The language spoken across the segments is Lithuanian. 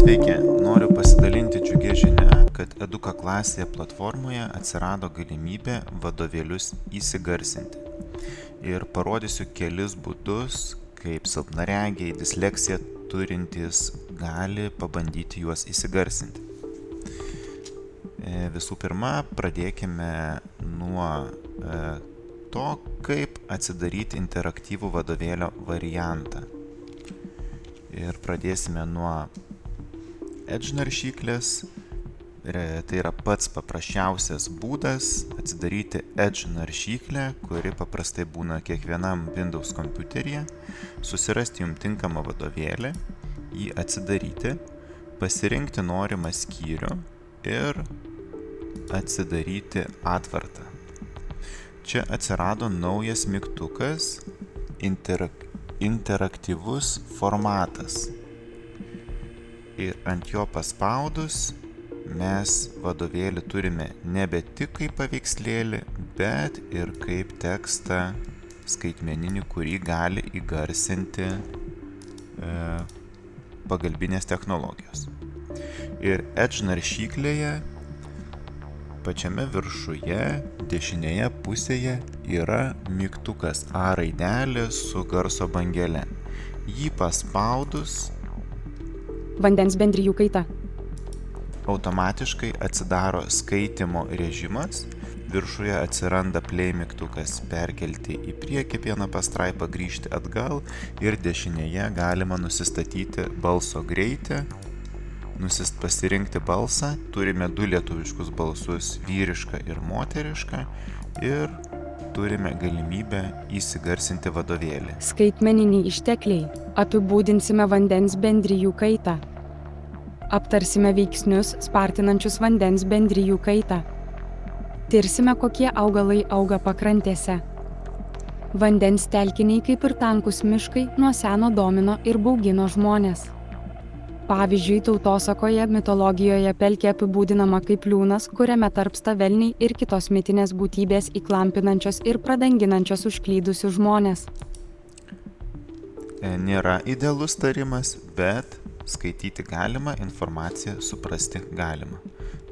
Sveiki, noriu pasidalinti džiugia žinia, kad Eduka klasėje platformoje atsirado galimybė vadovėlius įsigarsinti. Ir parodysiu kelis būdus, kaip silpnaregiai, disleksiją turintys gali pabandyti juos įsigarsinti. Visų pirma, pradėkime nuo to, kaip atsidaryti interaktyvų vadovėlio variantą. Ir pradėsime nuo Edge naršyklės. Tai yra pats paprasčiausias būdas atsidaryti Edge naršyklę, kuri paprastai būna kiekvienam Windows kompiuteryje, susirasti jums tinkamą vadovėlį, jį atsidaryti, pasirinkti norimą skyrių ir atsidaryti atvartą. Čia atsirado naujas mygtukas interaktyvus formatas. Ir ant jo paspaudus mes vadovėlį turime nebe tik kaip paveikslėlį, bet ir kaip tekstą skaitmeninį, kurį gali įgarsinti pagalbinės technologijos. Ir Edge naršyklėje pačiame viršuje, dešinėje pusėje yra mygtukas A raidelė su garso bangele. Jį paspaudus Vandens bendrijų kaita. Automatiškai atsidaro skaitimo režimas, viršuje atsiranda play mygtukas perkelti į priekį vieną pastraipą, grįžti atgal ir dešinėje galima nusistatyti balso greitį, pasirinkti balsą, turime 2 lietuviškus balsus, vyrišką ir moterišką, ir turime galimybę įsigarsinti vadovėlį. Skaitmeniniai ištekliai. Apibūdinsime vandens bendrijų kaitą. Aptarsime veiksnius spartinančius vandens bendrijų kaitą. Tirsime, kokie augalai auga pakrantėse. Vandens telkiniai, kaip ir tankus miškai, nuo seno domino ir baugino žmones. Pavyzdžiui, tautosakoje mitologijoje pelkė apibūdinama kaip liūnas, kuriame tarpsta velniai ir kitos mitinės būtybės įklampinančios ir pradanginančios užklydusius žmones. Nėra idealus tarimas, bet skaityti galima, informaciją suprasti galima.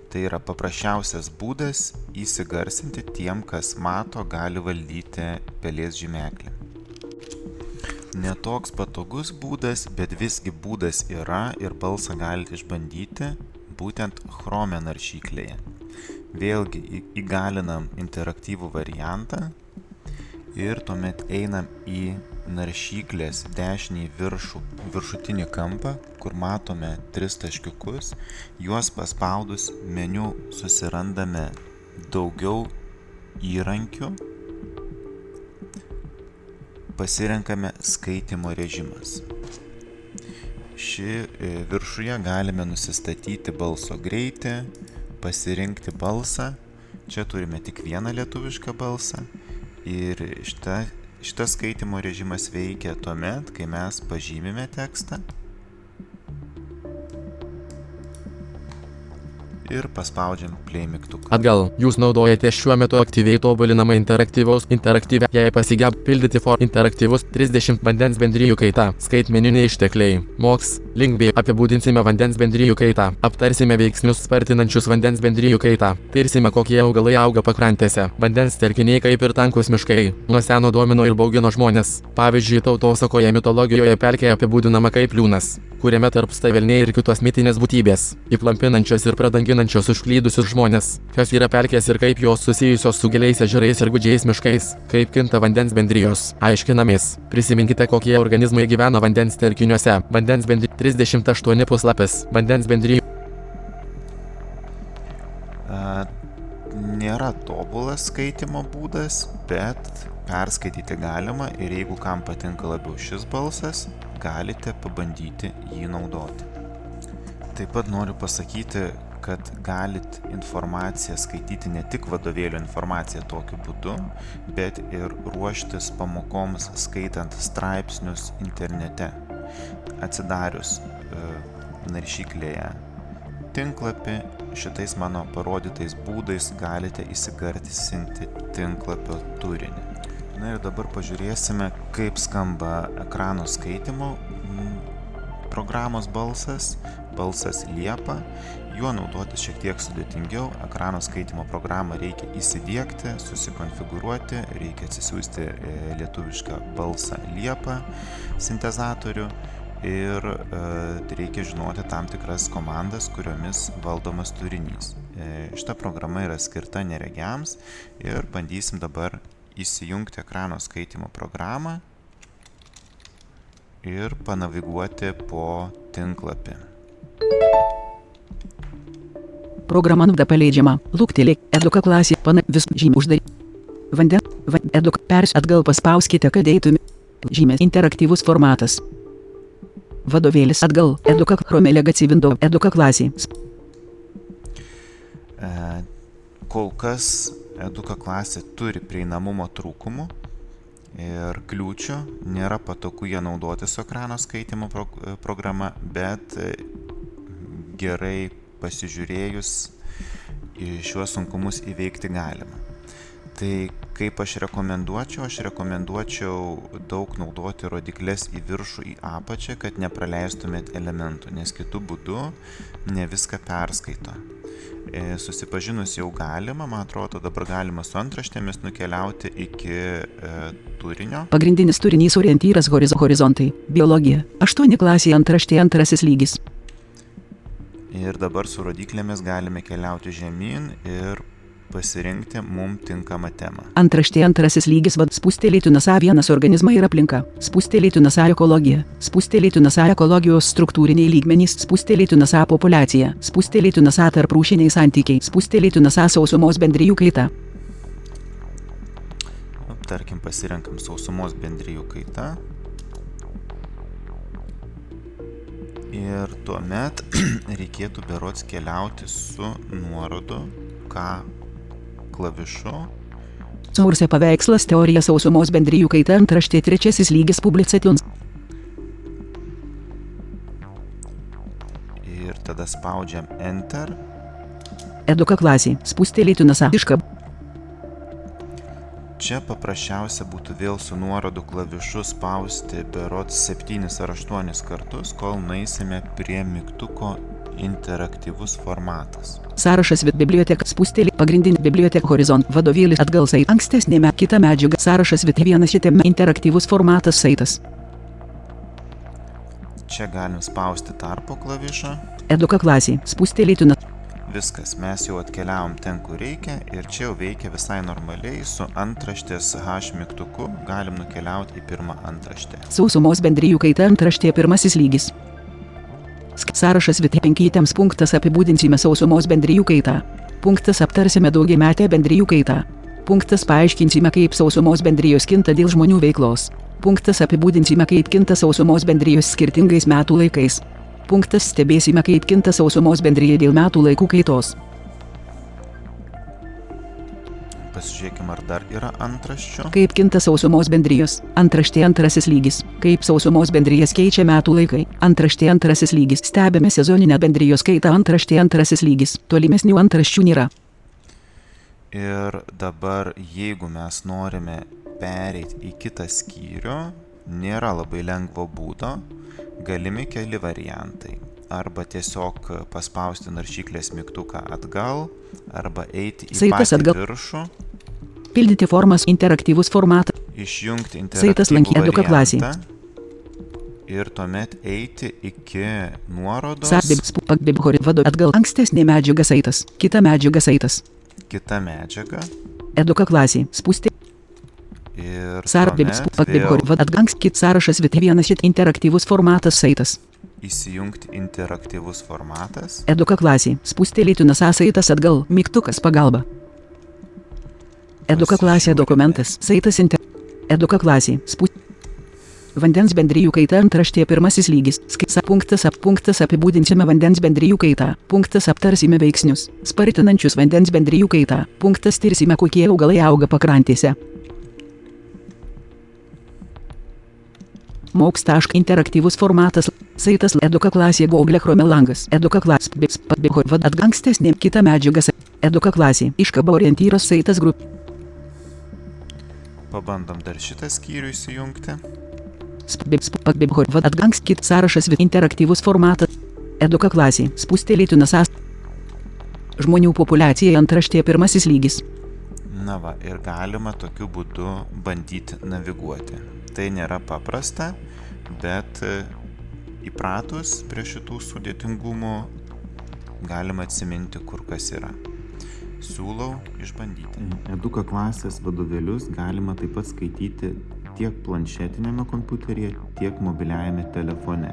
Tai yra paprasčiausias būdas įsigarsinti tiem, kas mato, gali valdyti pelės žymeklį. Netoks patogus būdas, bet visgi būdas yra ir balsą galite išbandyti būtent Chrome naršyklėje. Vėlgi įgalinam interaktyvų variantą ir tuomet einam į naršyklės dešinį viršutinį kampą, kur matome 3 taškiukus. Juos paspaudus meniu susirandame daugiau įrankių. Pasirenkame skaitimo režimas. Viršuje galime nusistatyti balso greitį, pasirinkti balsą. Čia turime tik vieną lietuvišką balsą. Ir šitas skaitimo režimas veikia tuomet, kai mes pažymime tekstą ir paspaudžiam play mygtuką. Atgal, jūs naudojate šiuo metu aktyviai tobulinamą interaktyvę, jei pasigeb pildyti interaktyvus 30 vandens bendrijų kaita, skaitmeniniai ištekliai, moks, link bei apibūdinsime vandens bendrijų kaitą, aptarsime veiksnius spartinančius vandens bendrijų kaitą, tirsime, kokie augalai auga pakrantėse, vandens telkiniai kaip ir tankus miškai, nuo seno domino ir baugino žmones, pavyzdžiui, tautosakoje mitologijoje pelkė apibūdinama kaip liūnas, kuriame tarpsta velniai ir kitos mitinės būtybės, įklampinančios ir pradanginančios užklydusius žmonės, kas yra pelkės ir kaip jos susijusios su giliais ežerais ir gūdžiais miškais, kaip kinta vandens bendrijos. Aiškinamės. Prisiminkite, kokie organizmai gyvena vandens telkiniuose. Vandens bendrijų 38 puslapis. Vandens bendrijų. Nėra tobulas skaitimo būdas, bet perskaityti galima ir jeigu kam patinka labiau šis balsas, galite pabandyti jį naudoti. Taip pat noriu pasakyti, kad galit informaciją skaityti ne tik vadovėlio informaciją tokiu būdu, bet ir ruoštis pamokoms skaitant straipsnius internete. Atsidarius naršyklėje tinklapį, šitais mano parodytais būdais galite įsigarsinti tinklapio turinį. Na ir dabar pažiūrėsime, kaip skamba ekrano skaitimo programos balsas Liepa. Juo naudotis šiek tiek sudėtingiau. Ekrano skaitimo programą reikia įsidiegti, susikonfigūruoti, reikia atsisiųsti lietuvišką balsą Liepa sintezatorių ir reikia žinoti tam tikras komandas, kuriomis valdomas turinys. Šita programa yra skirta neregiams ir bandysim dabar įsijungti ekrano skaitimo programą ir panaviguoti po tinklapį. Programa paleidžiama. Luktelėk. Eduka klasė. Vis žymė uždari. Eduka. Atgal paspauskite, kad eitumė. Žymė. Interaktyvus formatas. Vadovėlis atgal. Eduka. Chrome Legacy Windows. Eduka klasė. Kol kas Eduka klasė turi prieinamumo trūkumų ir kliūčių. Nėra patogu ją naudoti su ekrano skaitimo programa, bet gerai pasižiūrėjus šiuos sunkumus įveikti galima. Tai kaip aš rekomenduočiau daug naudoti rodykles į viršų, į apačią, kad nepraleistumėt elementų, nes kitu būdu ne viską perskaito. Susipažinus jau galima, man atrodo, dabar galima su antraštėmis nukeliauti iki turinio. Pagrindinis turinys orientyras horizontai. Biologija. 8 klasė antraštė 2 lygis. Ir dabar su rodyklėmis galime keliauti žemyn ir pasirinkti mums tinkamą temą. Antraštė 2 lygis spustelėti NASA vienas organizmą ir aplinka. Spustelėti NASA ekologija. Spustelėti NASA ekologijos struktūriniai lygmenys. Spustelėti NASA populiacija. Spustelėti NASA tarprūšiniai santykiai. Spustelėti NASA sausumos bendrijų kaita. Tarkim, pasirenkam sausumos bendrijų kaita. Ir tuomet reikėtų berods keliauti su nuorodu K klavišu. Source paveikslas teorija sausumos bendrijų kaita antraštė 3 lygis publications. Ir tada spaudžiam Enter. Eduka klasė. Spustelėti NASA iškab. Čia paprasčiausia būtų vėl su nuorodų klavišu spausti berods 7 ar 8 kartus, kol nueisime prie mygtuko interaktyvus formatas. Sąrašas biblioteka spustelė pagrindinė biblioteka horizont vadovėlis atgal sait ankstesnė kita medžiaga sąrašas vienas šitame interaktyvus formatas saitas. Čia galim spausti tarpo klavišą. Eduka klasė. Spustelėti Viskas, mes jau atkeliavom ten, kur reikia ir čia jau veikia visai normaliai. Su antraštės H mygtuku galim nukeliauti į pirmą antraštę. Sausumos bendrijų kaita antraštė 1 lygis. Sąrašas 5 punktas apibūdinsime sausumos bendrijų kaitą. Punktas aptarsime daugiametę bendrijų kaitą. Punktas paaiškinsime, kaip sausumos bendrijos kinta dėl žmonių veiklos. Punktas apibūdinsime, kaip kinta sausumos bendrijos skirtingais metų laikais. Punktas stebėsime, kaip kinta sausumos bendrija dėl metų laikų kaitos. Pasižiūrėkime, ar dar yra antraščių. Kaip kinta sausumos bendrijos. Antraštė 2 lygis. Kaip sausumos bendrijas keičia metų laikai. Antraštė 2 lygis. Stebime sezoninę bendrijos kaitą. Antraštė 2 lygis. Tolimesnių antraščių nėra. Ir dabar, jeigu mes norime pereiti į kitą skyrių, nėra labai lengvo būdo. Galimi keli variantai. Arba tiesiog paspausti naršyklės mygtuką atgal, arba eiti į patį viršų. Pildyti formas interaktyvus formatą. Išjungti interaktyvų variantą. Ir tuomet eiti iki nuorodos. Atgal ankstesnė medžiaga saitas. Kita medžiaga saitas. Kita medžiaga. Eduka klasė. Spustė. Ir tuomet atgankskit sąrašas vienas šit interaktyvus formatas saitas. Įsijungti interaktyvus formatas. Eduka klasė. Spustelėti NASA saitas atgal. Mygtukas pagalba. Eduka klasė dokumentas. Saitas Eduka klasė. Vandens bendrijų kaita antraštė 1 lygis. Punktas apibūdinsime vandens bendrijų kaitą. Punktas aptarsime veiksnius, spartinančius vandens bendrijų kaitą. Punktas tirsime, kokie augalai auga pakrantėse. Moks. Interaktyvus formatas. Saitas Eduka klasė Google Chrome langas. Eduka klasė. Ankstesnė kita medžiaga. Eduka klasė. Iškaba orientyras saitas grup. Pabandom dar šitą skyrių įsijungti. Atgangskit sąrašas interaktyvus formatas. Eduka klasė. Spustelėtinas žmonių populiacija antraštė pirmasis lygis. Na va, ir galima tokiu būdu bandyti naviguoti. Tai nėra paprasta, bet įpratus prie šitų sudėtingumų galima atsiminti, kur kas yra. Siūlau išbandyti. Eduka klasės vadovėlius galima taip pat skaityti tiek planšetinėme kompiuteryje, tiek mobiliajame telefone.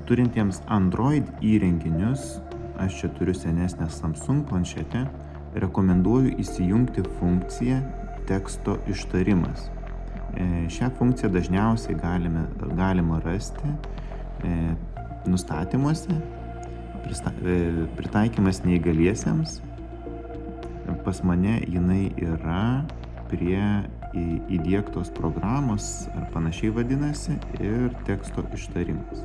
Turintiems Android įrenginius, aš čia turiu senesnę Samsung planšetę, rekomenduoju įsijungti funkciją teksto ištarimas. Šią funkciją dažniausiai galima rasti nustatymuose, pritaikymas neįgaliesiems. Pas mane jinai yra prie įdiegtos programos ar panašiai vadinasi ir teksto ištarimas.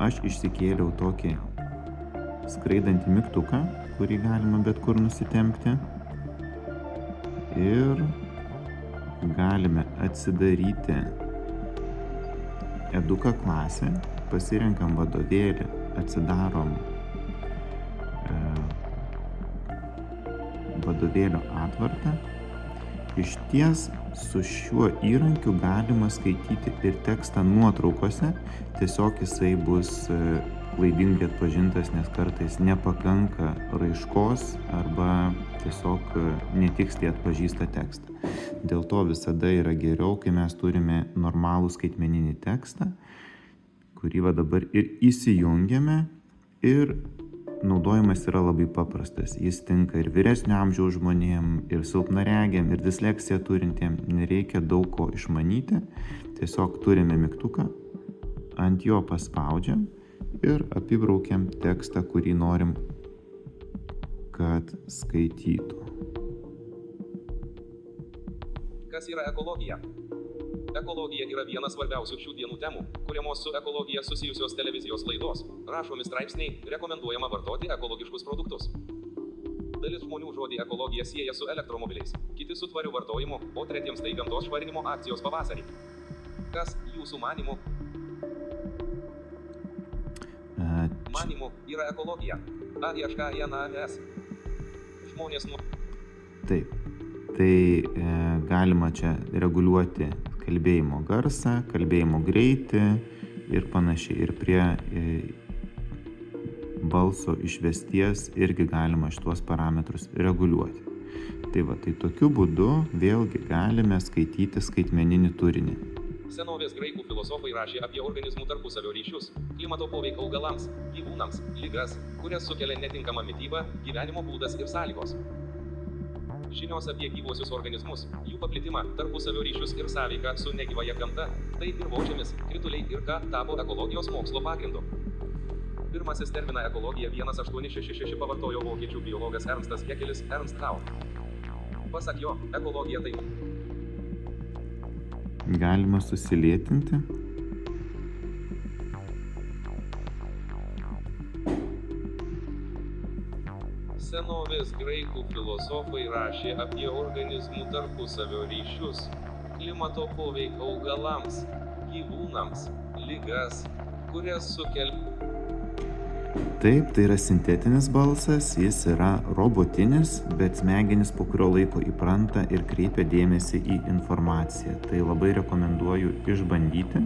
Aš išsikėliau tokį skraidantį mygtuką, kurį galima bet kur nusitempti, ir galime atsidaryti Eduka klasę, pasirenkam vadovėlį, atsidarom vadovėlio atvartą. Išties su šiuo įrankiu galima skaityti ir tekstą nuotraukose, tiesiog jisai bus klaidingai atpažintas, nes kartais nepakanka raiškos arba tiesiog netiksliai atpažįsta tekstą. Dėl to visada yra geriau, kai mes turime normalų skaitmeninį tekstą, kurį va dabar ir įsijungiame, ir naudojimas yra labai paprastas. Jis tinka ir vyresnio amžiaus žmonėm, ir silpnaregiam, ir disleksiją turintiem. Nereikia daug ko išmanyti. Tiesiog turime mygtuką, ant jo paspaudžiam ir apibraukiam tekstą, kurį norim, kad skaitytų. Kas yra ekologija? Ekologija yra viena svarbiausių šių dienų temų, kuriamos su ekologija susijusios televizijos laidos. Rašomi straipsniai, rekomenduojama vartoti ekologiškus produktus. Dalis žmonių žodį ekologija sieja su elektromobiliais, kiti su tvariu vartojimu, o tretiems tai gamtos švarinimo akcijos pavasarį. Kas jūsų manimu yra ekologija? AIHKNAS. Žmonės Taip. Tai galima čia reguliuoti kalbėjimo garsą, kalbėjimo greitį ir panašiai. Ir prie balso išvesties irgi galima šitos parametrus reguliuoti. Tai va, tai tokiu būdu vėlgi galime skaityti skaitmeninį turinį. Senovės graikų filosofai rašė apie organizmų tarpusavio ryšius, klimato poveikį augalams, gyvūnams, ligas, kurias sukelia netinkama mityba, gyvenimo būdas ir sąlygos. Žinios apie gyvuosius organizmus, jų paplitimą, tarpusavio ryšius ir sąveiką su negyvąja gamta, tai dirvožemis, krituliai ir ką tapo ekologijos mokslo pagrindu. Pirmasis terminą ekologija 1866 pavartojo vokiečių biologas Ernstas Haeckelis Ernst Haug. Pasak jo, ekologija tai galima susilėtinti. Senovės graikų filosofai rašė apie organizmų tarpusavio ryšius, klimato poveikį augalams, gyvūnams, ligas, kurias sukelia. Taip, tai yra sintetinis balsas, jis yra robotinis, bet smegenys po kurio laiko įpranta ir kreipia dėmesį į informaciją. Tai labai rekomenduoju išbandyti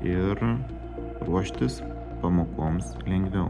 ir ruoštis pamokoms lengviau.